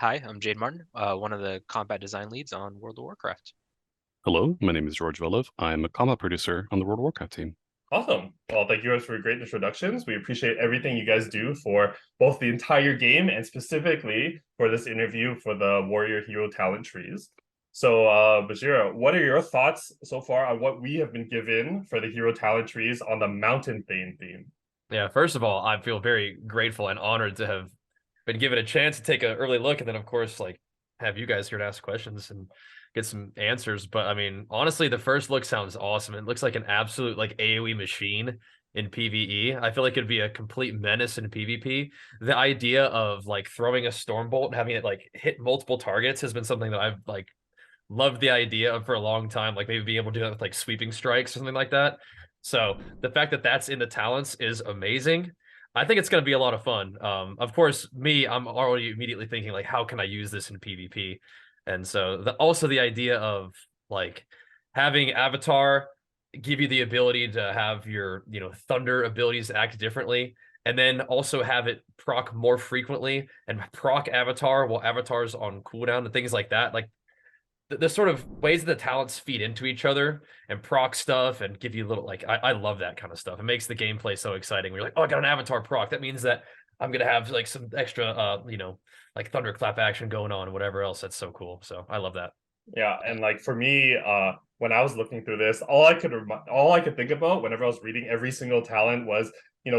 Hi, I'm Jade Martin, one of the combat design leads on World of Warcraft. Hello, my name is George Vilov. I'm a combat producer on the World of Warcraft team. Awesome. Well, thank you guys for great introductions. We appreciate everything you guys do for both the entire game and specifically for this interview for the Warrior Hero Talent Trees. So, Bashira, what are your thoughts so far on what we have been given for the Hero Talent Trees on the Mountain Thane theme? Yeah, first of all, I feel very grateful and honored to have been given a chance to take an early look and then of course like have you guys here to ask questions and get some answers. But I mean, honestly, the first look sounds awesome. It looks like an absolute like AoE machine in PvE. I feel like it'd be a complete menace in PvP. The idea of like throwing a stormbolt and having it like hit multiple targets has been something that I've like loved the idea of for a long time, like maybe being able to do that with like sweeping strikes or something like that. So the fact that that's in the talents is amazing. I think it's going to be a lot of fun. Of course, I'm already immediately thinking like, how can I use this in PvP? And so also the idea of like having Avatar give you the ability to have your, thunder abilities act differently, and then also have it proc more frequently and proc Avatar while Avatar's on cooldown and things like that. Like the sort of ways that the talents feed into each other and proc stuff and give you a little like I love that kind of stuff. It makes the gameplay so exciting. We're like, oh, I got an avatar proc. That means that I'm gonna have like some extra like thunderclap action going on and whatever else. That's so cool. So I love that. Yeah, and like for me, when I was looking through this, all I could think about whenever I was reading every single talent was,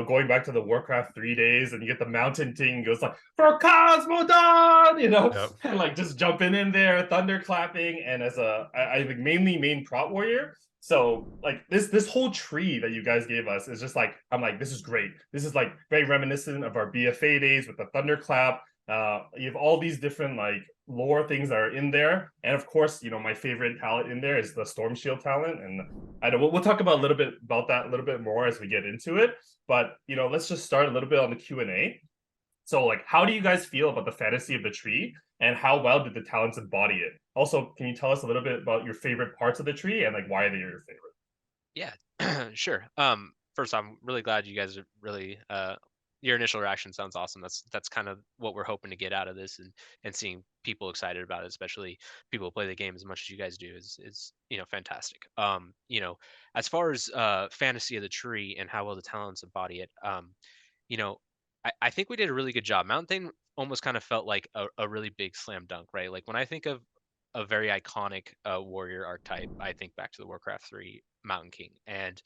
going back to the Warcraft 3 days, and you get the mountain thing goes like for Cosmodon, Yep. and like just jumping in there, thunder clapping, and as I think mainly main prot warrior. So like this whole tree that you guys gave us is just like I'm like this is great. This is like very reminiscent of our BFA days with the thunderclap. You have all these different like lore things that are in there, and of course, my favorite talent in there is the Storm Shield talent, and I know we'll talk about a little bit about that a little bit more as we get into it. But let's just start a little bit on the Q&A. So, like, how do you guys feel about the fantasy of the tree, and how well did the talents embody it? Also, can you tell us a little bit about your favorite parts of the tree and like why they're your favorite? Yeah, sure. First, I'm really glad you guys are really your initial reaction sounds awesome. That's kind of what we're hoping to get out of this, and seeing people excited about it, especially people who play the game as much as you guys do, is fantastic. As far as fantasy of the tree and how well the talents embody it, you know, I think we did a really good job. Mountain almost kind of felt like a really big slam dunk, right? Like when I think of a very iconic warrior archetype, I think back to the Warcraft 3 Mountain King. And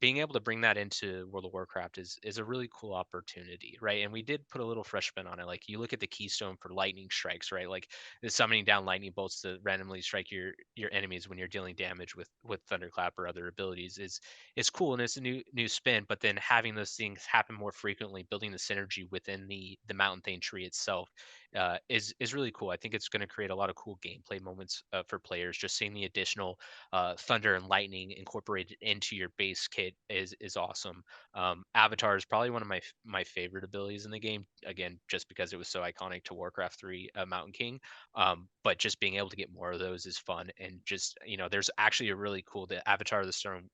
being able to bring that into World of Warcraft is a really cool opportunity, right? And we did put a little fresh spin on it. Like you look at the keystone for lightning strikes, right? Like the summoning down lightning bolts to randomly strike your enemies when you're dealing damage with thunderclap or other abilities is cool, and it's a new spin. But then having those things happen more frequently, building the synergy within the Mountain Thane tree itself, is really cool. I think it's going to create a lot of cool gameplay moments for players. Just seeing the additional thunder and lightning incorporated into your base kit is awesome. Avatar is probably one of my favorite abilities in the game. Again, just because it was so iconic to Warcraft 3 Mountain King. But just being able to get more of those is fun. And just there's actually a really cool the Avatar of the Storm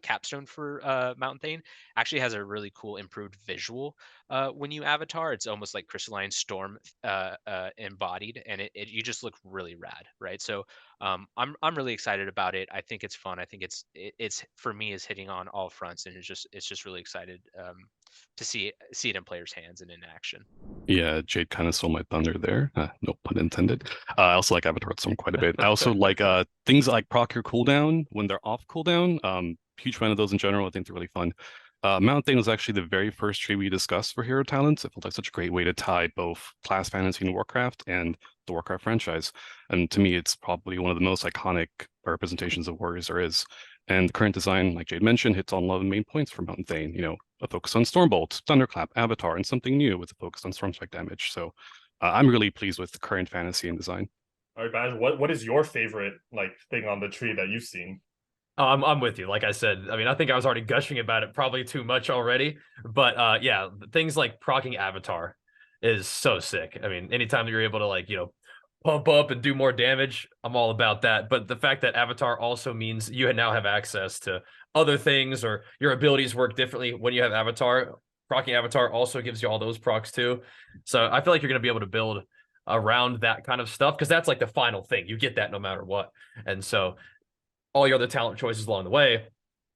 capstone for Mountain Thane actually has a really cool improved visual when you avatar. It's almost like crystalline storm embodied, and you just look really rad, right? So I'm really excited about it. I think it's fun. I think it's for me is hitting on all fronts, and it's just really excited to see it in players' hands and in action. Yeah, Jade kind of stole my thunder there. No pun intended. I also like Avatar Storm quite a bit. I also like things like proc your cooldown when they're off cooldown. Huge fan of those in general. I think they're really fun. Mountain Thane was actually the very first tree we discussed for hero talents. It felt like such a great way to tie both class fantasy and Warcraft and the Warcraft franchise. And to me, it's probably one of the most iconic representations of warriors there is. And the current design, like Jade mentioned, hits on a lot of the main points for Mountain Thane. A focus on Stormbolt, Thunderclap, Avatar, and something new with a focus on Storm Strike damage. So I'm really pleased with the current fantasy and design. All right, Baj, what is your favorite like thing on the tree that you've seen? Oh, I'm with you. Like I said, I mean, I think I was already gushing about it probably too much already. But yeah, things like procking Avatar is so sick. I mean, anytime that you're able to like, pump up and do more damage, I'm all about that. But the fact that Avatar also means you now have access to other things, or your abilities work differently when you have Avatar. Procking Avatar also gives you all those procs too. So I feel like you're going to be able to build around that kind of stuff, because that's like the final thing. You get that no matter what. And so all your other talent choices along the way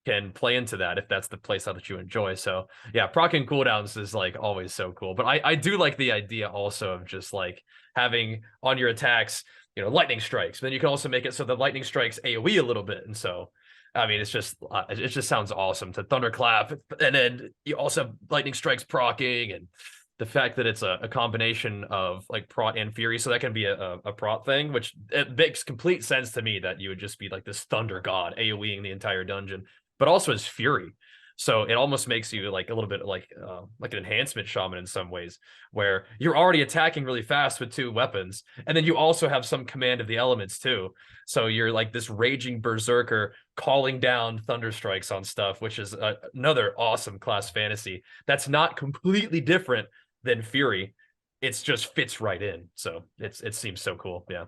can play into that if that's the playstyle that you enjoy. So yeah, proccing cooldowns is like always so cool. But I do like the idea also of just like having on your attacks, you know, lightning strikes. But then you can also make it so the lightning strikes AoE a little bit. And so I mean, it just sounds awesome to thunderclap, and then you also have lightning strikes proccing, and the fact that it's a combination of like prot and fury, so that can be a prot thing, which it makes complete sense to me that you would just be like this thunder god AoEing the entire dungeon, but also as fury. So it almost makes you like a little bit like an enhancement shaman in some ways, where you're already attacking really fast with 2 weapons, and then you also have some command of the elements too. So you're like this raging berserker calling down thunder strikes on stuff, which is another awesome class fantasy that's not completely different than fury. It's just fits right in. So it seems so cool. Yeah.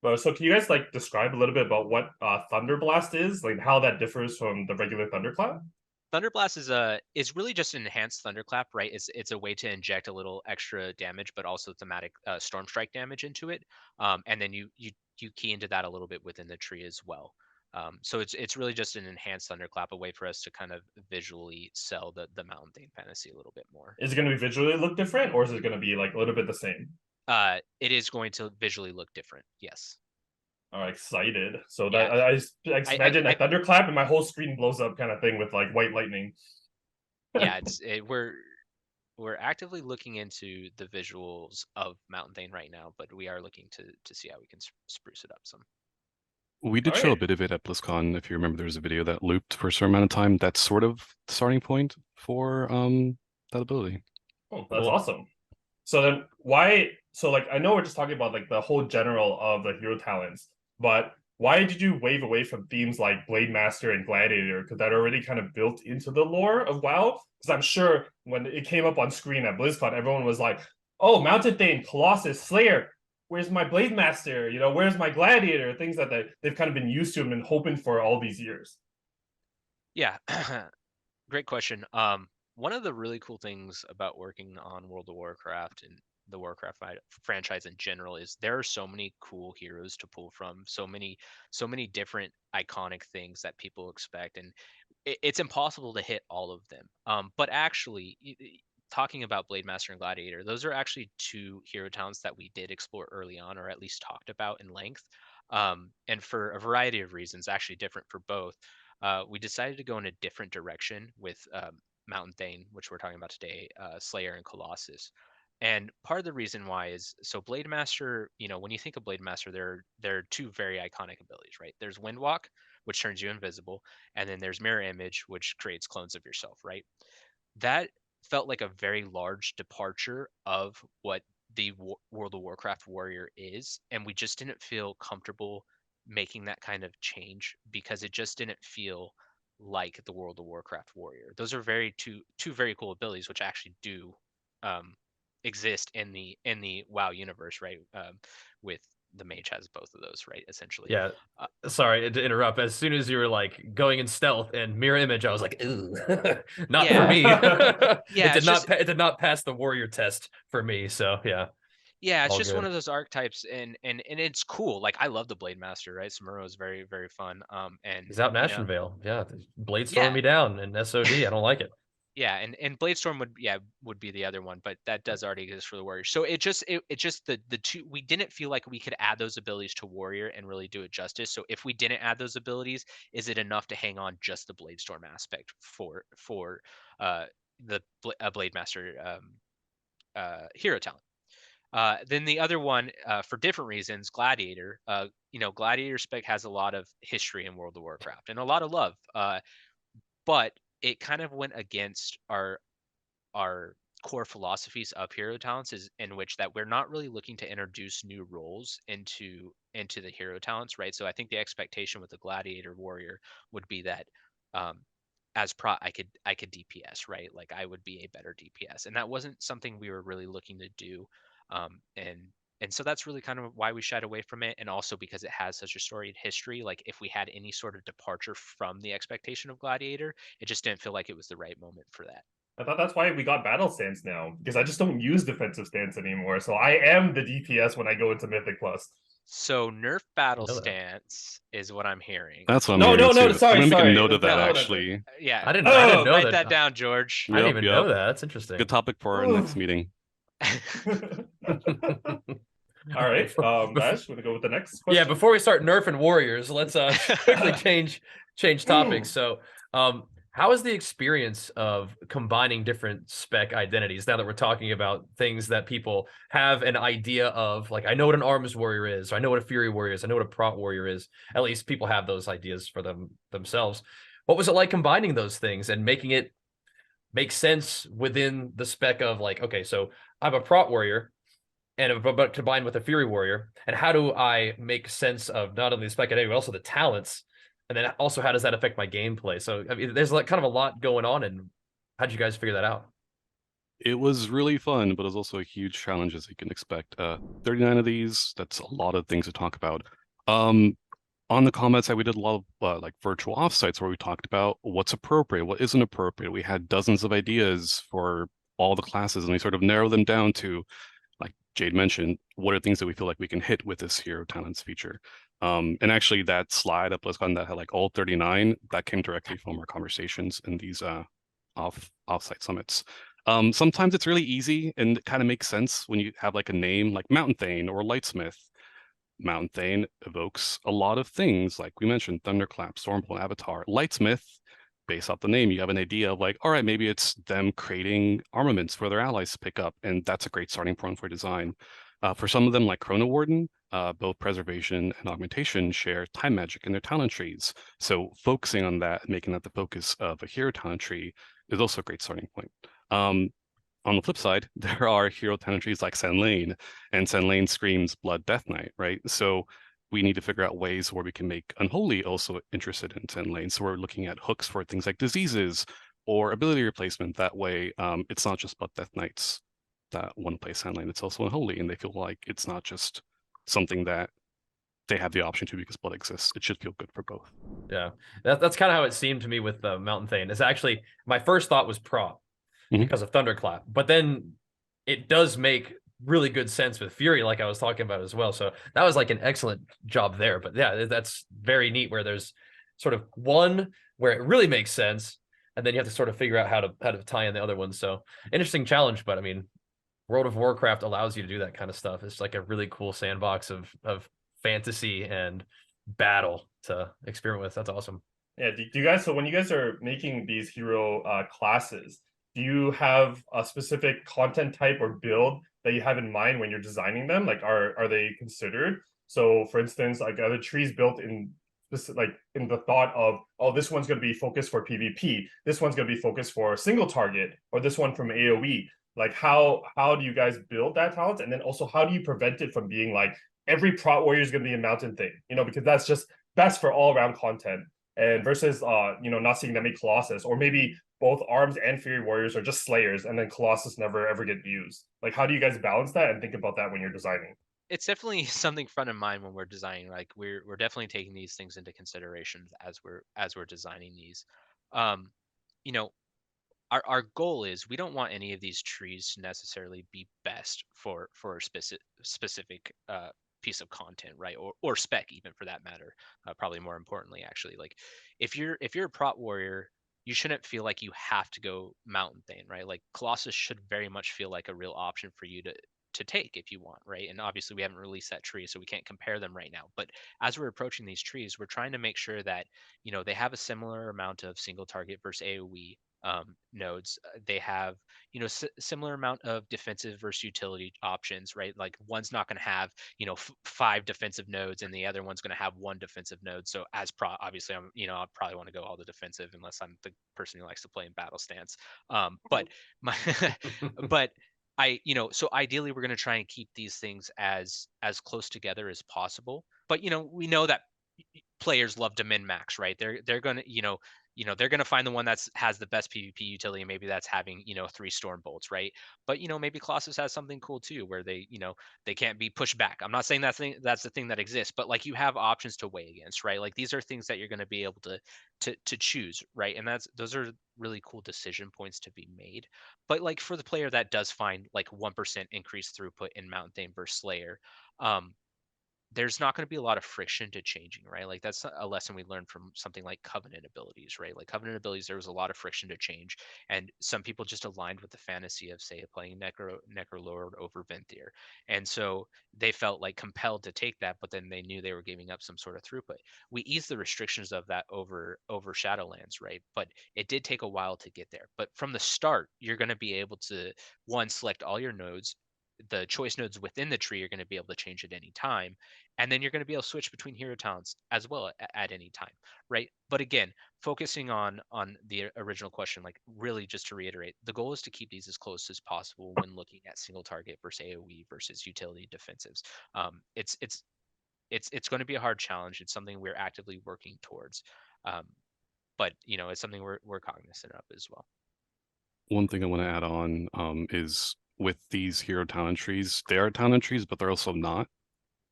Well, so can you guys like describe a little bit about what Thunder Blast is, like how that differs from the regular Thunderclap? Thunderblast is really just an enhanced thunderclap, right? It's a way to inject a little extra damage, but also thematic storm strike damage into it, and then you key into that a little bit within the tree as well. So it's really just an enhanced thunderclap, a way for us to kind of visually sell the Mountain Thane fantasy a little bit more. Is it going to be visually look different, or is it going to be like a little bit the same? It is going to visually look different. Yes. I'm excited. So Yeah. that I imagine a thunderclap and my whole screen blows up kind of thing with like white lightning. Yeah, we're actively looking into the visuals of Mountain Thane right now, but we are looking to see how we can spruce it up some. We did show a bit of it at BlizzCon. If you remember, there was a video that looped for a certain amount of time. That's sort of the starting point for that ability. Oh, that's awesome. So then why? So like I know we're just talking about like the whole general of the hero talents, but why did you wave away from themes like Blademaster and Gladiator? Because that already kind of built into the lore of WoW. Because I'm sure when it came up on screen at BlizzCon, everyone was like, "Oh, Mountain Thane, Colossus, Slayer. Where's my Blademaster? You know, where's my Gladiator?" Things that they've kind of been used to and been hoping for all these years. Yeah, great question. One of the really cool things about working on World of Warcraft and the Warcraft franchise in general is there are so many cool heroes to pull from, so many different iconic things that people expect, and it's impossible to hit all of them. But actually, talking about Blademaster and Gladiator, those are actually 2 hero talents that we did explore early on, or at least talked about in length. And for a variety of reasons, actually different for both, we decided to go in a different direction with Mountain Thane, which we're talking about today, Slayer and Colossus. And part of the reason why is so Blademaster, when you think of Blademaster, there are 2 very iconic abilities, right? There's Windwalk, which turns you invisible, and then there's Mirror Image, which creates clones of yourself, right? That felt like a very large departure of what the World of Warcraft warrior is, and we just didn't feel comfortable making that kind of change because it just didn't feel like the World of Warcraft warrior. Those are two very cool abilities, which actually do um, exist in the WoW universe, right? With the mage has both of those, right? Essentially. Yeah. Sorry to interrupt. As soon as you were like going in stealth and mirror image, I was like, ooh, not for me. Yeah, it did not pass the warrior test for me. So yeah. Yeah, it's All just good. one of those archetypes, and it's cool. Like I love the Blademaster, right? Samuro is very very fun. And He's out in Ashenvale. Yeah, Blade storm Yeah. me down in SOD. I don't like it. Yeah, and Bladestorm would be the other one, but that does already exist for the Warriors. So it just the 2, we didn't feel like we could add those abilities to Warrior and really do it justice. So if we didn't add those abilities, is it enough to hang on just the Bladestorm aspect for the Blademaster hero talent? Then the other one, for different reasons, Gladiator. Gladiator spec has a lot of history in World of Warcraft and a lot of love. But it kind of went against our core philosophies of hero talents, is in which that we're not really looking to introduce new roles into the hero talents, right? So I think the expectation with the Gladiator warrior would be that as pro I could DPS, right? Like I would be a better DPS, and that wasn't something we were really looking to do. And so that's really kind of why we shied away from it, and also because it has such a storied history. Like if we had any sort of departure from the expectation of Gladiator, it just didn't feel like it was the right moment for that. I thought that's why we got battle stance now, because I just don't use defensive stance anymore. So I am the DPS when I go into Mythic Plus. So nerf battle know that. stance is what I'm hearing. That's what I'm No, hearing no, no. too. Sorry, I'm gonna make a sorry. note of that That's not what I actually. Yeah, I didn't know write that. that down, George. I didn't even know Yep. that. That's interesting. Good topic for our next meeting. All right, Before- Ash, want to go with the next question? Yeah, before we start nerfing warriors, let's quickly change topics. So, how is the experience of combining different spec identities now that we're talking about things that people have an idea of? Like, I know what an arms warrior is, or I know what a fury warrior is, I know what a prot warrior is. At least people have those ideas for themselves. What was it like combining those things and making it make sense within the spec of like, okay, so I'm a prot warrior, but combined with a fury warrior, and how do I make sense of not only the spec identity but also the talents, and then also how does that affect my gameplay? So I mean, there's like kind of a lot going on, and how'd you guys figure that out? It was really fun, but it was also a huge challenge, as you can expect. 39 of these, that's a lot of things to talk about. On the comment side, we did a lot of like virtual offsites where we talked about what's appropriate, what isn't appropriate. We had dozens of ideas for all the classes, and we sort of narrowed them down to, like Jade mentioned, what are things that we feel like we can hit with this hero talents feature. And actually that slide at BlizzCon that had like all 39, that came directly from our conversations in these offsite summits. Sometimes it's really easy and it kind of makes sense when you have like a name like Mountain Thane or Lightsmith. Mountain Thane evokes a lot of things, like we mentioned, Thunderclap, Stormpool, Avatar. Lightsmith, based off the name, you have an idea of like, all right, maybe it's them creating armaments for their allies to pick up, and that's a great starting point for design. For some of them, like Chrono Warden, both preservation and augmentation share time magic in their talent trees. So focusing on that, making that the focus of a hero talent tree is also a great starting point. On the flip side, there are hero talent trees like Thane, and Thane screams Blood Death Knight, right? So we need to figure out ways where we can make Unholy also interested in Thane. So we're looking at hooks for things like diseases or ability replacement. That way, it's not just Blood Death Knights that want to play Thane, it's also Unholy, and they feel like it's not just something that they have the option to because blood exists. It should feel good for both. Yeah, that's kind of how it seemed to me with Mountain Thane. Is actually my first thought was prot because of Thunderclap, but then it does make really good sense with Fury, like I was talking about as well. So that was like an excellent job there. But yeah, that's very neat where there's sort of one where it really makes sense, and then you have to sort of figure out how to tie in the other ones. So interesting challenge, but I mean, World of Warcraft allows you to do that kind of stuff. It's like a really cool sandbox of fantasy and battle to experiment with. That's awesome. Yeah, do you guys, so when you guys are making these hero classes, do you have a specific content type or build that you have in mind when you're designing them? Like, are they considered? So, for instance, like, are the trees built in like in the thought of, oh, this one's going to be focused for PvP, this one's going to be focused for single target, or this one from AoE? Like, how do you guys build that talent, and then also how do you prevent it from being like every prot warrior is going to be a Mountain Thing? You know, because that's just best for all around content. And versus you know, not seeing them make Colossus, or maybe both arms and fury warriors are just slayers and then Colossus never ever get used. Like, how do you guys balance that and think about that when you're designing? It's definitely something front of mind when we're designing. Like we're definitely taking these things into consideration as we're designing these. You know, our goal is we don't want any of these trees to necessarily be best for a specific piece of content, right? Or spec, even, for that matter. Probably more importantly, actually, like if you're a prot warrior, you shouldn't feel like you have to go Mountain Thane, right? Like Colossus should very much feel like a real option for you to take if you want, right? And obviously we haven't released that tree, so we can't compare them right now. But as we're approaching these trees, we're trying to make sure that, you know, they have a similar amount of single target versus AoE nodes. They have, you know, similar amount of defensive versus utility options, right? Like one's not going to have, you know, 5 defensive nodes, and the other one's going to have 1 defensive node. So as obviously, I'm, you know, I probably want to go all the defensive unless I'm the person who likes to play in battle stance. But my but you know, so ideally we're going to try and keep these things as close together as possible. But, you know, we know that players love to min max, right? They're gonna, they're gonna find the one that's has the best PvP utility, and maybe that's having, 3 storm bolts, right? But maybe Colossus has something cool too, where they can't be pushed back. I'm not saying that's the thing that exists, but like you have options to weigh against, right? Like these are things that you're gonna be able to choose, right? And those are really cool decision points to be made. But like for the player that does find like 1% increased throughput in Mountain Thane versus Slayer, um, there's not going to be a lot of friction to changing, right? Like that's a lesson we learned from something like Covenant abilities, right? Like Covenant abilities, there was a lot of friction to change, and some people just aligned with the fantasy of, say, playing Necrolord over Venthyr, and so they felt like compelled to take that, but then they knew they were giving up some sort of throughput. We eased the restrictions of that over Shadowlands, right? But it did take a while to get there. But from the start, you're going to be able to select all your nodes. The choice nodes within the tree are going to be able to change at any time, and then you're going to be able to switch between hero talents as well at any time, right? But again, focusing on the original question, like really just to reiterate, the goal is to keep these as close as possible when looking at single target versus AoE versus utility defensives. It's going to be a hard challenge. It's something we're actively working towards, um, but it's something we're cognizant of as well. One thing I want to add on is with these hero talent trees, they are talent trees, but they're also not.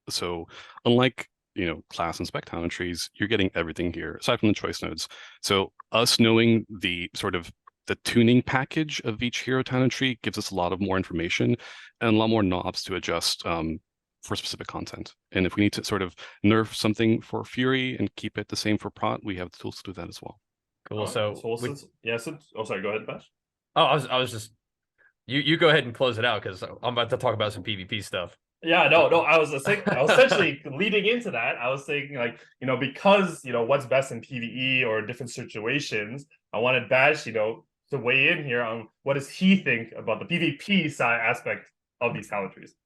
So unlike, class and spec talent trees, you're getting everything here aside from the choice nodes. So us knowing the sort of the tuning package of each hero talent tree gives us a lot of more information and a lot more knobs to adjust for specific content. And if we need to sort of nerf something for Fury and keep it the same for Prot, we have the tools to do that as well. Cool. So sorry, go ahead, Bash. Oh, I was just you go ahead and close it out because I'm about to talk about some PvP stuff. Yeah, no, I was essentially leading into that. I was thinking like, because what's best in PvE or different situations, I wanted Bash, to weigh in here on what does he think about the PvP side aspect of these talent trees.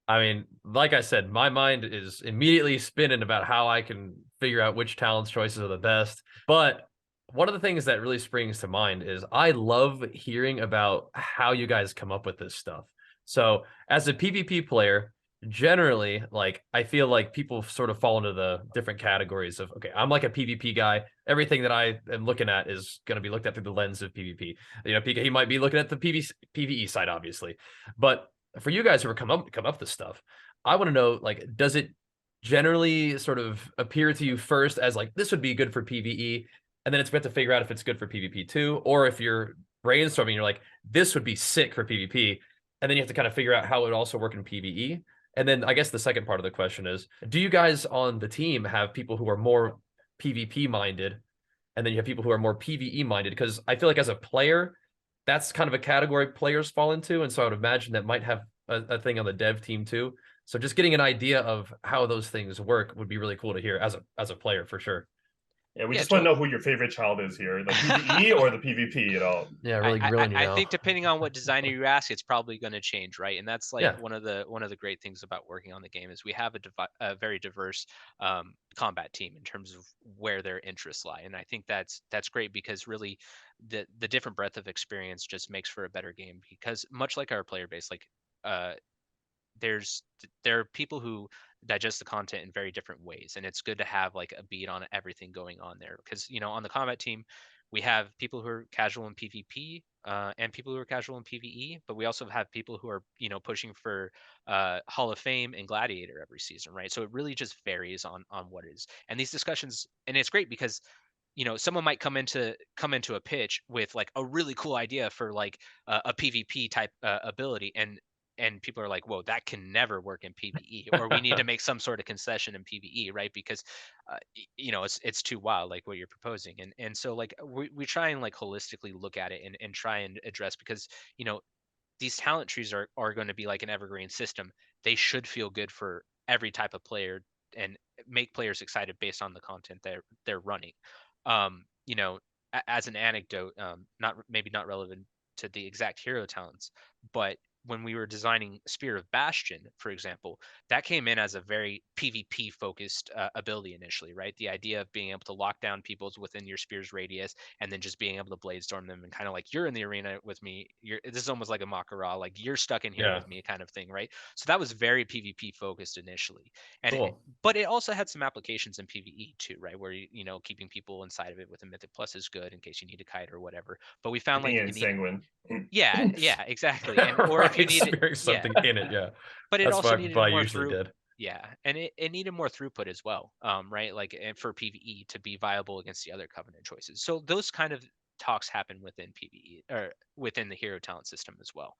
I mean, like I said, my mind is immediately spinning about how I can figure out which talent choices are the best. But one of the things that really springs to mind is I love hearing about how you guys come up with this stuff. So as a PvP player, generally, like I feel like people sort of fall into the different categories of, okay, I'm like a PvP guy. Everything that I am looking at is going to be looked at through the lens of PvP. PK, he might be looking at the PvE side, obviously. But for you guys who are come up with this stuff, I want to know, like, does it generally sort of appear to you first as like this would be good for PvE, and then it's meant to figure out if it's good for PvP too, or if you're brainstorming, you're like, this would be sick for PvP, and then you have to kind of figure out how it would also work in PvE. And then I guess the second part of the question is, do you guys on the team have people who are more PvP minded, and then you have people who are more PvE minded? Because I feel like as a player, that's kind of a category players fall into. And so I would imagine that might have a thing on the dev team too. So just getting an idea of how those things work would be really cool to hear as a player for sure. Yeah, we just want to know who your favorite child is here, the PvE or the PvP, Yeah, really grilling you now. I think depending on what designer you ask, it's probably going to change, right? And that's like one of the great things about working on the game is we have a very diverse combat team in terms of where their interests lie, and I think that's great because really the different breadth of experience just makes for a better game because much like our player base, like there are people who digest the content in very different ways, and it's good to have like a beat on everything going on there because on the combat team we have people who are casual in PvP and people who are casual in PvE, but we also have people who are pushing for Hall of Fame and Gladiator every season, right? So it really just varies on what it is, and these discussions, and it's great because someone might come into a pitch with like a really cool idea for like a PvP type ability, and people are like, whoa, that can never work in PvE, or we need to make some sort of concession in PvE, right? Because it's too wild, like what you're proposing. And so like we try and like holistically look at it and try and address, because these talent trees are going to be like an evergreen system. They should feel good for every type of player and make players excited based on the content they're running. As an anecdote, not relevant to the exact hero talents, but when we were designing Spear of Bastion, for example, that came in as a very PvP focused ability initially, right? The idea of being able to lock down people's within your spear's radius and then just being able to blade storm them and kind of like, you're in the arena with me. This is almost like a Makara, like you're stuck in here Yeah. with me kind of thing, right? So that was very PvP focused initially. And Cool. but it also had some applications in PvE too, right? Where you know, keeping people inside of it with a Mythic Plus is good in case you need to kite or whatever. But we found Keeping like it if in you need, sanguine. yeah, exactly. And or if you Right, need, spearing yeah, something in it. Yeah, but it that's also what needed I more usually through. did. Yeah, and it needed more throughput as well, right? Like and for PvE to be viable against the other Covenant choices. So those kind of talks happen within PvE or within the hero talent system as well.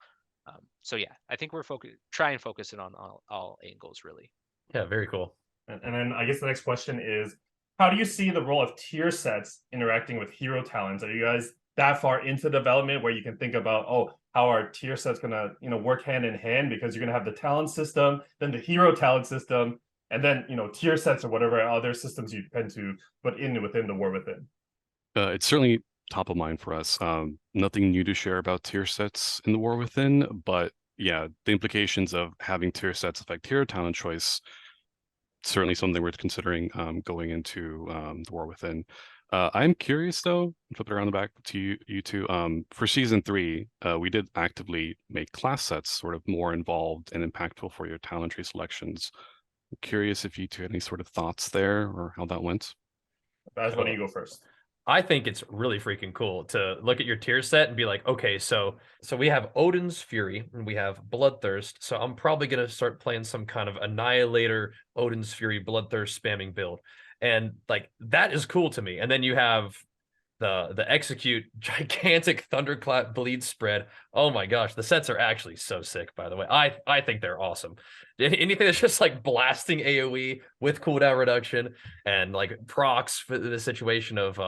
So yeah, I think we're try and focus it on all angles really. Yeah, very cool. And then I guess the next question is, how do you see the role of tier sets interacting with hero talents? Are you guys that far into development where you can think about, oh, how are tier sets gonna, you know, work hand in hand? Because you're gonna have the talent system, then the hero talent system, and then, you know, tier sets or whatever other systems you tend to put in within the War Within. It's certainly top of mind for us. Nothing new to share about tier sets in the War Within, but yeah, the implications of having tier sets affect hero talent choice, certainly something we're considering going into the War Within. I'm curious though, flip it around the back to you two. For season 3, we did actively make class sets sort of more involved and impactful for your talent tree selections. I'm curious if you two had any sort of thoughts there or how that went. Baz, why don't you go first? I think it's really freaking cool to look at your tier set and be like, okay, so we have Odin's Fury and we have Bloodthirst. So I'm probably gonna start playing some kind of Annihilator, Odin's Fury, Bloodthirst spamming build. And like that is cool to me. And then you have the execute gigantic thunderclap bleed spread. Oh my gosh, the sets are actually so sick, by the way. I think they're awesome. Anything that's just like blasting AoE with cooldown reduction and like procs for the situation of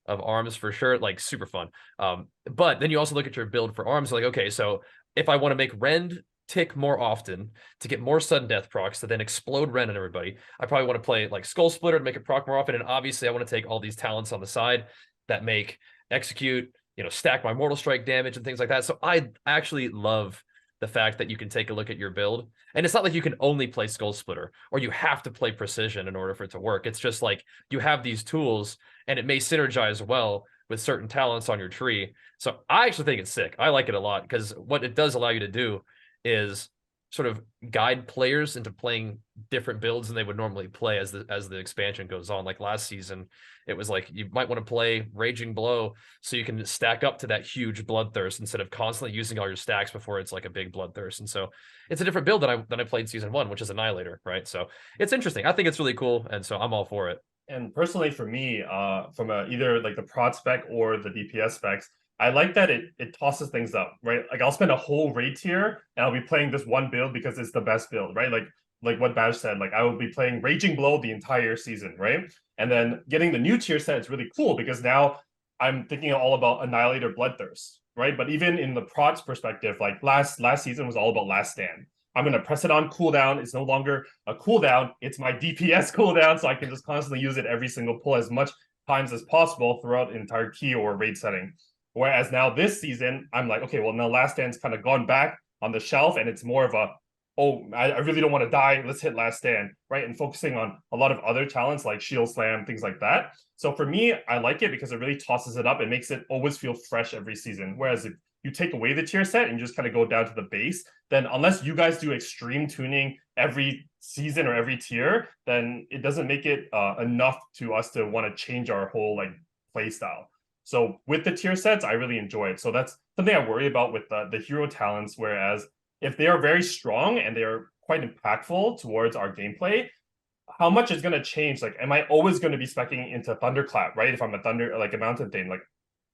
arms for sure, like super fun. But then you also look at your build for arms, like, okay, so if I want to make Rend tick more often to get more sudden death procs to then explode Ren on everybody, I probably want to play like Skull Splitter to make it proc more often. And obviously I want to take all these talents on the side that make execute, you know, stack my Mortal Strike damage and things like that. So I actually love the fact that you can take a look at your build. And it's not like you can only play Skull Splitter or you have to play Precision in order for it to work. It's just like you have these tools and it may synergize well with certain talents on your tree. So I actually think it's sick. I like it a lot because what it does allow you to do is sort of guide players into playing different builds than they would normally play as the expansion goes on. Like last season, it was like you might want to play Raging Blow so you can stack up to that huge Bloodthirst instead of constantly using all your stacks before it's like a big Bloodthirst. And so it's a different build than I played season 1, which is Annihilator, right? So it's interesting. I think it's really cool, and so I'm all for it. And personally, for me, from either like the prod spec or the DPS specs, I like that it tosses things up, right? Like I'll spend a whole raid tier and I'll be playing this one build because it's the best build, right? Like what Bash said, like I will be playing Raging Blow the entire season, right? And then getting the new tier set is really cool because now I'm thinking all about Annihilator Bloodthirst, right? But even in the prods perspective, like last season was all about Last Stand. I'm going to press it on cooldown. It's no longer a cooldown. It's my DPS cooldown, so I can just constantly use it every single pull as much times as possible throughout the entire key or raid setting. Whereas now this season, I'm like, okay, well, now Last Stand's kind of gone back on the shelf, and it's more of a, oh, I really don't want to die. Let's hit Last Stand, right? And focusing on a lot of other talents like Shield Slam, things like that. So for me, I like it because it really tosses it up. It makes it always feel fresh every season. Whereas if you take away the tier set and you just kind of go down to the base, then unless you guys do extreme tuning every season or every tier, then it doesn't make it enough to us to want to change our whole like play style. So with the tier sets, I really enjoy it. So that's something I worry about with the hero talents. Whereas if they are very strong and they are quite impactful towards our gameplay, how much is going to change? Like, am I always going to be speccing into Thunderclap, right? If I'm a Mountain Thane, like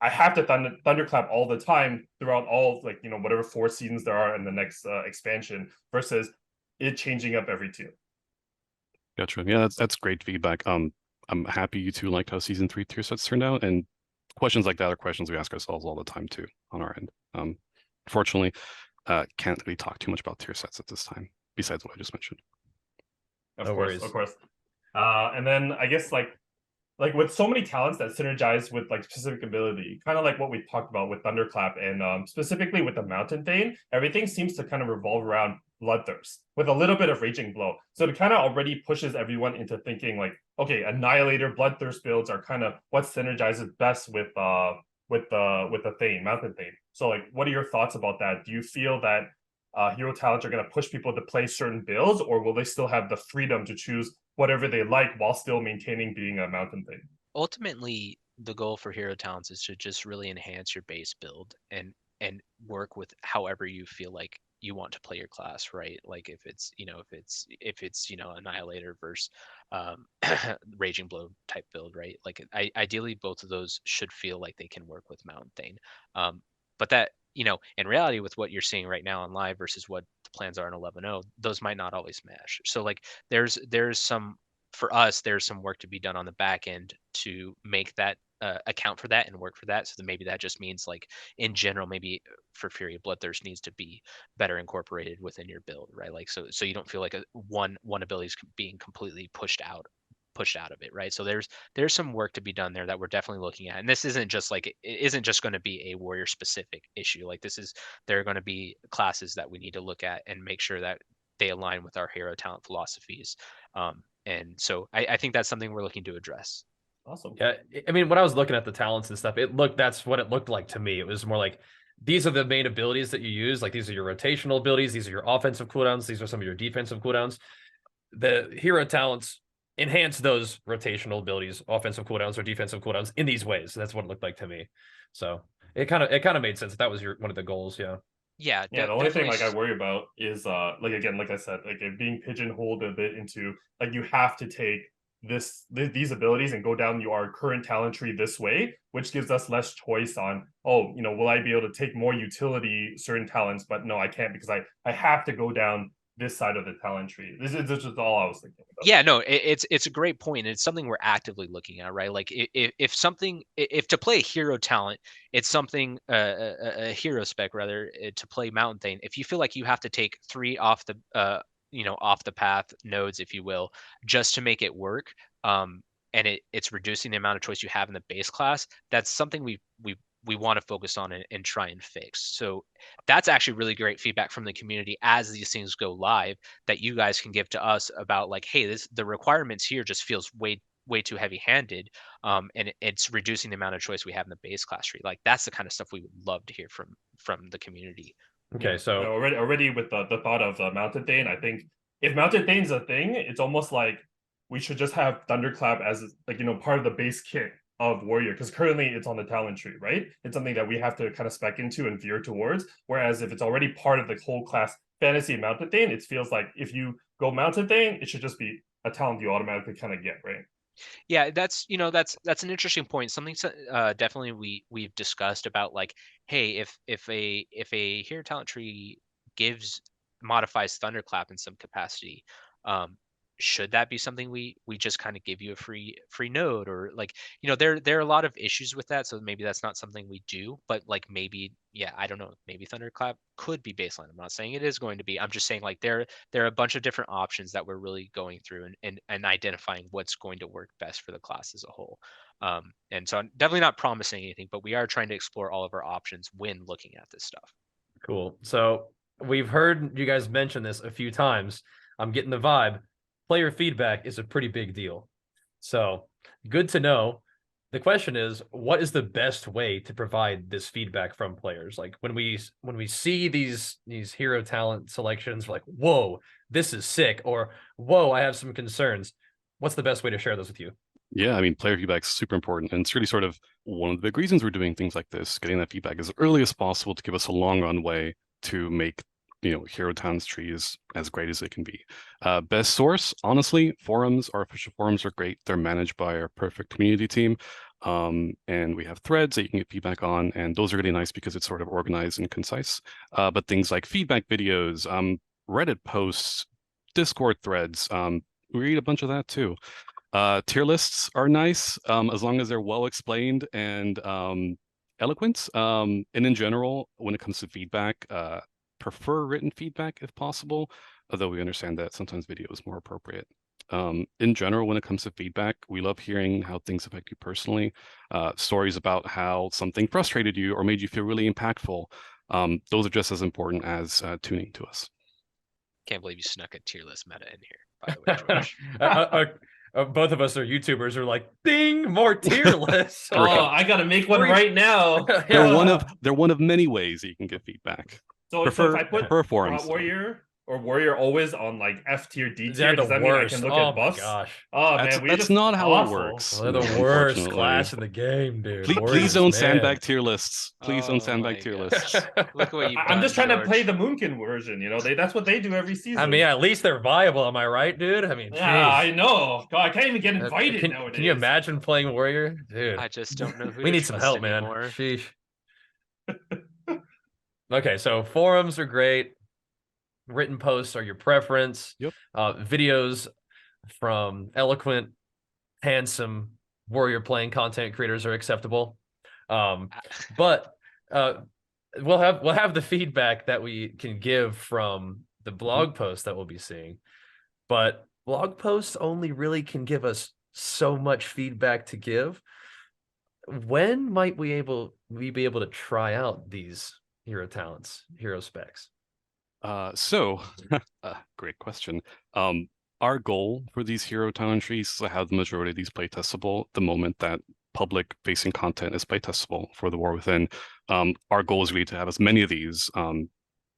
I have to Thunderclap all the time throughout all, like, you know, whatever 4 seasons there are in the next expansion versus it changing up every tier. Gotcha. Yeah, that's great feedback. I'm happy you two liked how season 3 tier sets turned out, and questions like that are questions we ask ourselves all the time too on our end. Fortunately, can't really talk too much about tier sets at this time, besides what I just mentioned. Of No course, worries. of course. And then I guess like like with so many talents that synergize with like specific ability, kind of like what we talked about with Thunderclap and specifically with the Mountain Thane, everything seems to kind of revolve around Bloodthirst with a little bit of Raging Blow. So it kind of already pushes everyone into thinking like, okay, Annihilator, Bloodthirst builds are kind of what synergizes best with the Thane, Mountain Thane. So like, what are your thoughts about that? Do you feel that hero talents are going to push people to play certain builds, or will they still have the freedom to choose whatever they like while still maintaining being a Mountain Thane? Ultimately, the goal for hero talents is to just really enhance your base build and work with however you feel like you want to play your class, right? Like if it's Annihilator versus Raging Blow type build, right? Like ideally both of those should feel like they can work with Mountain Thane. But that, in reality, with what you're seeing right now on live versus what the plans are in 11.0, those might not always match. So like there's some, for us, there's some work to be done on the back end to make that account for that and work for that. So then maybe that just means like in general, maybe for Fury of Bloodthirst needs to be better incorporated within your build, right? Like so you don't feel like one ability is being completely pushed out of it, right? So there's some work to be done there that we're definitely looking at. And this isn't just like, it isn't just going to be a warrior specific issue. Like there are going to be classes that we need to look at and make sure that they align with our hero talent philosophies. And so I think that's something we're looking to address. Awesome. Yeah, I mean, when I was looking at the talents and stuff, that's what it looked like to me. It was more like, these are the main abilities that you use. Like, these are your rotational abilities. These are your offensive cooldowns. These are some of your defensive cooldowns. The hero talents enhance those rotational abilities, offensive cooldowns or defensive cooldowns in these ways. That's what it looked like to me. So it kind of made sense. That was one of the goals. Yeah. Yeah. Yeah, the only thing like I worry about is like again, like I said, like it being pigeonholed a bit into like you have to take these abilities and go down your current talent tree this way, which gives us less choice on, oh, will I be able to take more utility certain talents, but no, I can't because I have to go down this side of the talent tree. This is just all I was thinking about. Yeah, no, it's a great point. It's something we're actively looking at, right? Like if to play hero talent, it's something a hero spec rather to play Mountain Thane. If you feel like you have to take 3 off the off the path nodes, if you will, just to make it work, and it's reducing the amount of choice you have in the base class, that's something we want to focus on and try and fix. So that's actually really great feedback from the community as these things go live that you guys can give to us about like, hey, the requirements here just feels way too heavy handed, and it's reducing the amount of choice we have in the base class tree. Like that's the kind of stuff we would love to hear from the community. Okay, so already with the thought of Mountain Thane, I think if Mountain Thane's a thing, it's almost like we should just have Thunderclap as like part of the base kit of Warrior, because currently it's on the talent tree, right? It's something that we have to kind of spec into and veer towards. Whereas if it's already part of the whole class fantasy Mountain Thane, it feels like if you go Mountain Thane, it should just be a talent you automatically kind of get, right? Yeah, that's an interesting point. Something definitely we've discussed about like, hey, if a hero talent tree modifies Thunderclap in some capacity, should that be something we just kind of give you a free node, or like there are a lot of issues with that, so maybe that's not something we do, but like maybe, yeah, I don't know, maybe Thunderclap could be baseline. I'm not saying it is going to be. I'm just saying like there are a bunch of different options that we're really going through and identifying what's going to work best for the class as a whole. And so I'm definitely not promising anything, but we are trying to explore all of our options when looking at this stuff. cool. So we've heard you guys mention this a few times. I'm getting the vibe. Player feedback is a pretty big deal. So good to know. The question is, what is the best way to provide this feedback from players? Like when we see these hero talent selections, we're like, whoa, this is sick, or whoa, I have some concerns. What's the best way to share those with you? Yeah, I mean, player feedback is super important. And it's really sort of one of the big reasons we're doing things like this, getting that feedback as early as possible to give us a long runway to make, hero talents trees as great as it can be. Best source, honestly, forums. Our official forums are great. They're managed by our perfect community team. And we have threads that you can get feedback on, and those are really nice because it's sort of organized and concise. But things like feedback videos, Reddit posts, Discord threads, we read a bunch of that too. Tier lists are nice, as long as they're well explained and eloquent. And in general, when it comes to feedback, prefer written feedback if possible, although we understand that sometimes video is more appropriate. In general, when it comes to feedback, we love hearing how things affect you personally. Stories about how something frustrated you or made you feel really impactful. Those are just as important as tuning to us. Can't believe you snuck a tier list meta in here, by the way, George. Both of us are YouTubers are like, ding, more tier lists. Oh, I gotta make one right now. They're one of many ways that you can get feedback. So if I put forums, Prot Warrior or Warrior always on like F tier, D tier, They're does the that mean I worst. can look Oh at my buffs? gosh. Oh that's, man, that's not how it works. They're the worst class in the game, dude. Please don't sandbag tier lists. Please don't sandbag tier lists. Look at what you've done, I'm just trying George. to play the Moonkin version, you know. That's what they do every season. I mean, at least they're viable, am I right, dude? I mean, yeah, geez. I know. God, I can't even get invited nowadays. Can you imagine playing Warrior? Dude. I just don't know who we to need some help, anymore. Man. Sheesh. Okay, so forums are great. Written posts are your preference. Yep. Videos from eloquent, handsome Warrior playing content creators are acceptable. But we'll have the feedback that we can give from the blog posts that we'll be seeing. But blog posts only really can give us so much feedback to give. When might we be able to try out these hero talents, hero specs? Great question. Our goal for these hero talent trees is to have the majority of these play testable the moment that public facing content is play testable for the War Within. Our goal is really to have as many of these in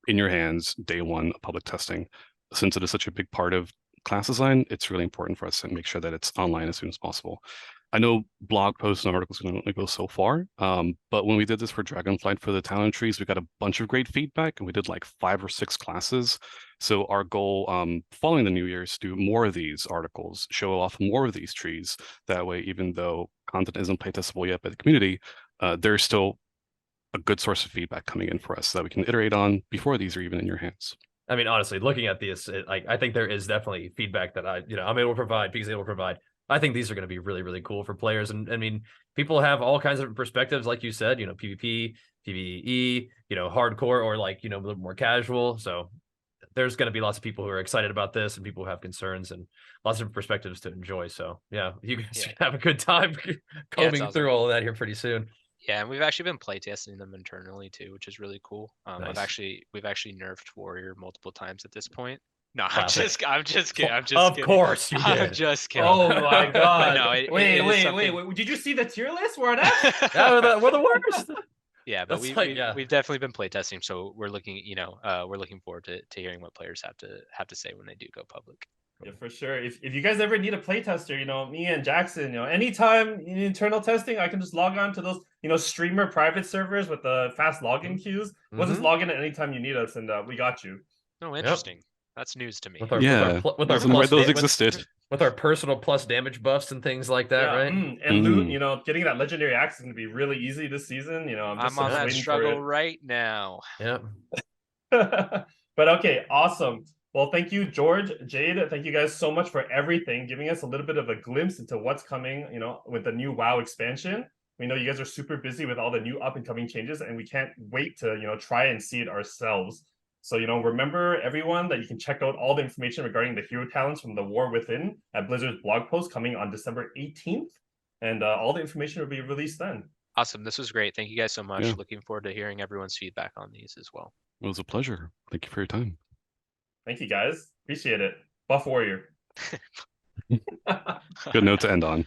your hands day one of public testing. Since it is such a big part of class design, it's really important for us to make sure that it's online as soon as possible. I know blog posts and articles can only go so far, but when we did this for Dragonflight for the talent trees, we got a bunch of great feedback, and we did like 5 or 6 classes. So our goal following the new year is to do more of these articles, show off more of these trees. That way, even though content isn't playtestable yet by the community, there's still a good source of feedback coming in for us that we can iterate on before these are even in your hands. I mean, honestly, looking at this, I think there is definitely feedback that I'm able to provide, because able to provide. I think these are going to be really, really cool for players. And I mean, people have all kinds of perspectives, like you said, PvP, PvE, hardcore, or like, a little more casual. So there's going to be lots of people who are excited about this, and people who have concerns, and lots of perspectives to enjoy. So yeah, you guys have a good time combing through all of that here pretty soon. Yeah, and we've actually been playtesting them internally too, which is really cool. Nice. We've actually nerfed Warrior multiple times at this point. No, Classic. I'm just kidding. Of course you did. I'm just kidding. Oh my god! No, wait! Did you see the tier list? We're on F? Yeah, we're the worst. Yeah, but we've definitely been playtesting, so we're looking, we're looking forward to hearing what players have to say when they do go public. Yeah, for sure. If you guys ever need a playtester, me and Jackson, anytime in internal testing, I can just log on to those, streamer private servers with the fast login queues. We'll just log in at any time you need us, and we got you. Oh, interesting. Yep. That's news to me. With our those existed. With our personal plus damage buffs and things like that, right? And loot, getting that legendary axe is going to be really easy this season. I'm on that struggle right now. Yeah. But okay, awesome. Well, thank you, George, Jade. Thank you guys so much for everything, giving us a little bit of a glimpse into what's coming, with the new WoW expansion. We know you guys are super busy with all the new up-and-coming changes, and we can't wait to, try and see it ourselves. So, remember, everyone, that you can check out all the information regarding the hero talents from the War Within at Blizzard's blog post coming on December 18th. And all the information will be released then. Awesome. This was great. Thank you guys so much. Yeah. Looking forward to hearing everyone's feedback on these as well. It was a pleasure. Thank you for your time. Thank you, guys. Appreciate it. Buff Warrior. Good note to end on.